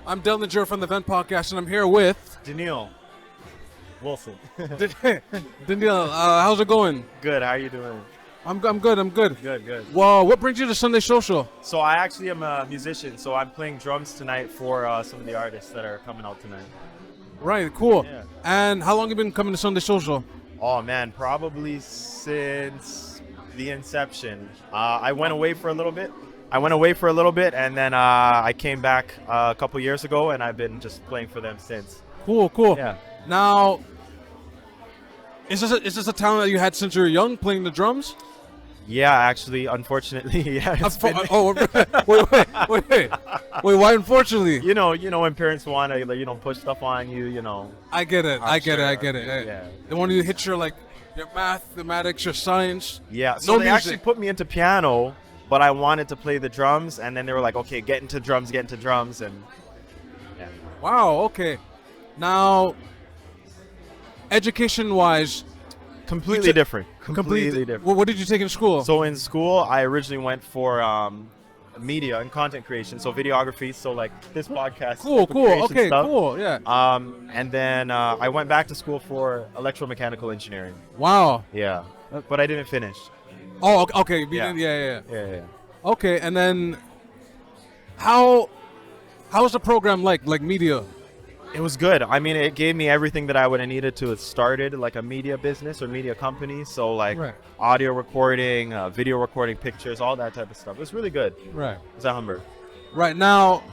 I'm Dellinger from the Vent Podcast, and I'm here with Daniil Wilson. Daniil. How's it going? Good. How are you doing? I'm good. Good. Well, what brings you to Sunday Social? So I actually am a musician. So I'm playing drums tonight for some of the artists that are coming out tonight. Right, cool. Yeah. And how long have you been coming to Sunday Social? Oh man, probably since the inception. I went away for a little bit. And then I came back a couple years ago, and I've been just playing for them since. Cool. Yeah. Now, is this a talent that you had since you were young, playing the drums? Yeah, actually, unfortunately, yeah. Wait, why unfortunately? You know, when parents want to, push stuff on you, I get it. I get it. Yeah. They want you to hit your mathematics, your science. Yeah. So they actually put me into piano, but I wanted to play the drums, and then they were like, okay, get into drums, and yeah. Wow. Okay. Now, education-wise. Completely different. What did you take in school? So in school, I originally went for media and content creation, so videography, so like this podcast. Cool. Okay, stuff. cool. Yeah. And then I went back to school for electromechanical engineering. Wow. Yeah. But I didn't finish. Oh, okay. Yeah. Okay, and then how was the program like media? It was good. I mean, it gave me everything that I would have needed to have started like a media business or media company. So like audio recording, video recording, pictures, all that type of stuff. It was really good. Right. It's a Humber. Right. Now,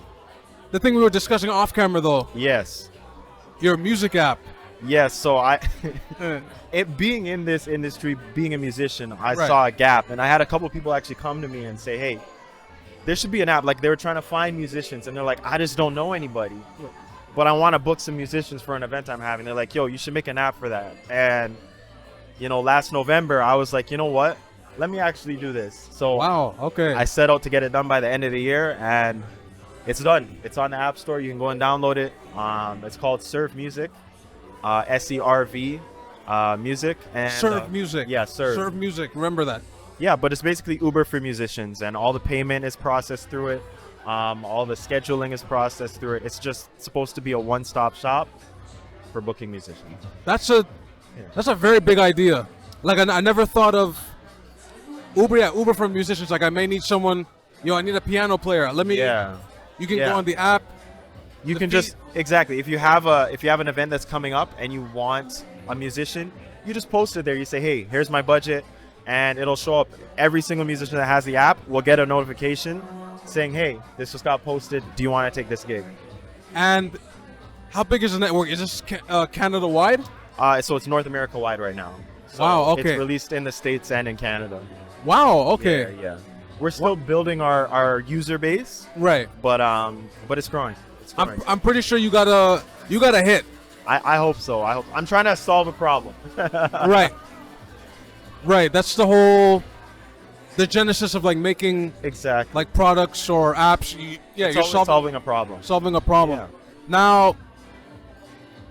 the thing we were discussing off camera though. Yes. Your music app. Yes. So it being in this industry, being a musician, I saw a gap, and I had a couple people actually come to me and say, hey, there should be an app. Like they were trying to find musicians, and they're like, I just don't know anybody. But I want to book some musicians for an event I'm having. They're like, yo, you should make an app for that. And, last November, I was like, you know what? Let me actually do this. So wow, okay. I set out to get it done by the end of the year, and it's done. It's on the App Store. You can go and download it. It's called Serve Music, SERV Music. And, Serve Music. Yeah, Serve. Serve Music. Remember that. Yeah, but it's basically Uber for musicians, and all the payment is processed through it. All the scheduling is processed through it. It's just supposed to be a one-stop shop for booking musicians. That's a very big idea. Like I never thought of Uber. Yeah, Uber for musicians. Like I may need someone. I need a piano player. Let me. Yeah. You can go on the app. You can just exactly if you have an event that's coming up and you want a musician, you just post it there. You say, hey, here's my budget, and it'll show up. Every single musician that has the app will get a notification saying, hey, this just got posted. Do you want to take this gig? And how big is the network? Is this Canada-wide? So it's North America-wide right now. So wow, okay. It's released in the States and in Canada. Wow, okay. Yeah. We're still building our user base. Right. But it's growing. I'm pretty sure you got a hit. I hope so. I'm trying to solve a problem. Right. That's the genesis of like making like products or apps. You're solving a problem. Yeah. Now,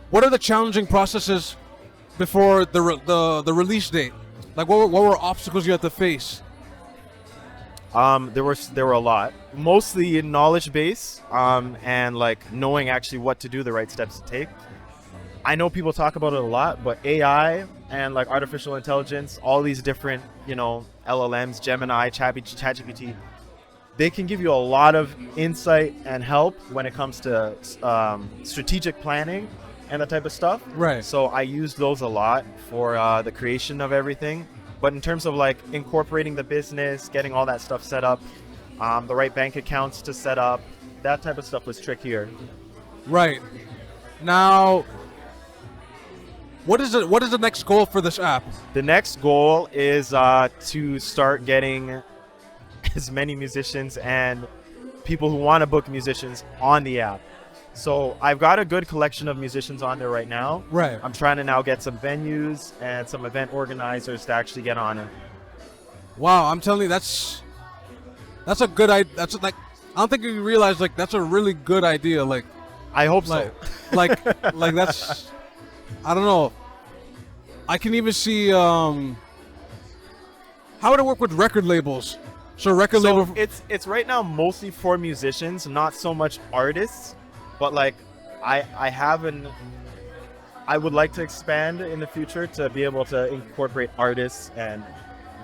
what are the challenging processes before the release date? Like what were obstacles you had to face? There were a lot, mostly in knowledge base, and like knowing actually what to do, the right steps to take. I know people talk about it a lot, but AI and like artificial intelligence, all these different, LLMs, Gemini, ChatGPT, they can give you a lot of insight and help when it comes to strategic planning and that type of stuff. Right. So I use those a lot for the creation of everything. But in terms of like incorporating the business, getting all that stuff set up, the right bank accounts to set up, that type of stuff was trickier. Right. Now, what is the next goal for this app? The next goal is to start getting as many musicians and people who want to book musicians on the app. So I've got a good collection of musicians on there right now. Right. I'm trying to now get some venues and some event organizers to actually get on it. Wow, I'm telling you, that's a good idea. That's like, I don't think you realize like that's a really good idea. Like, I hope so. Like that's, I don't know. I can even see how would it work with record labels? So It's right now mostly for musicians, not so much artists. But like, I would like to expand in the future to be able to incorporate artists and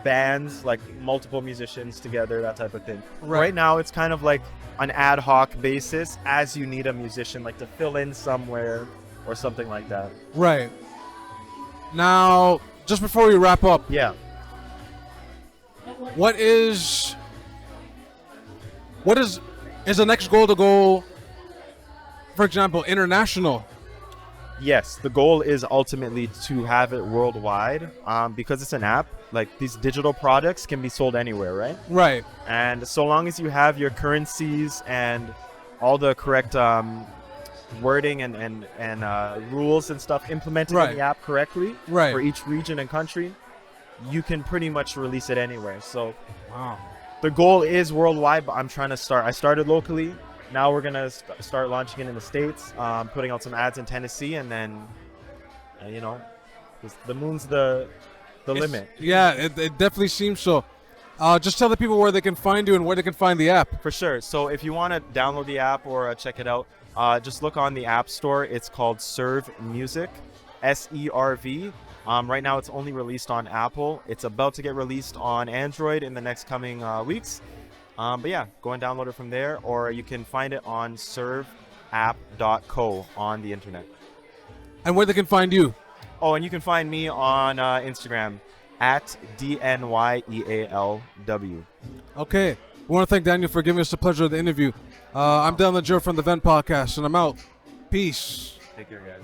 bands, like multiple musicians together, that type of thing. Right now, it's kind of like an ad hoc basis as you need a musician, like to fill in somewhere or something like that. Right. Now, just before we wrap up, Yeah. what is the next goal to go, for example, international? Yes, the goal is ultimately to have it worldwide, because it's an app. Like, these digital products can be sold anywhere, right? Right. And so long as you have your currencies and all the correct wording and rules and stuff implemented in the app correctly for each region and country, you can pretty much release it anywhere. So wow, the goal is worldwide, but I'm trying to start. I started locally. Now we're gonna start launching it in the States, putting out some ads in Tennessee, and then the moon's the limit. Yeah, it definitely seems so. Just tell the people where they can find you and where they can find the app. For sure. So if you want to download the app or check it out, just look on the App Store. It's called Serve Music, SERV. Right now it's only released on Apple. It's about to get released on Android in the next coming weeks. But yeah, go and download it from there, or you can find it on serveapp.co on the internet. And where they can find you? Oh, and you can find me on Instagram at DNYEALW. Okay. We want to thank Daniel for giving us the pleasure of the interview. I'm Dylan Joe from the Vent Podcast, and I'm out. Peace. Take care, guys.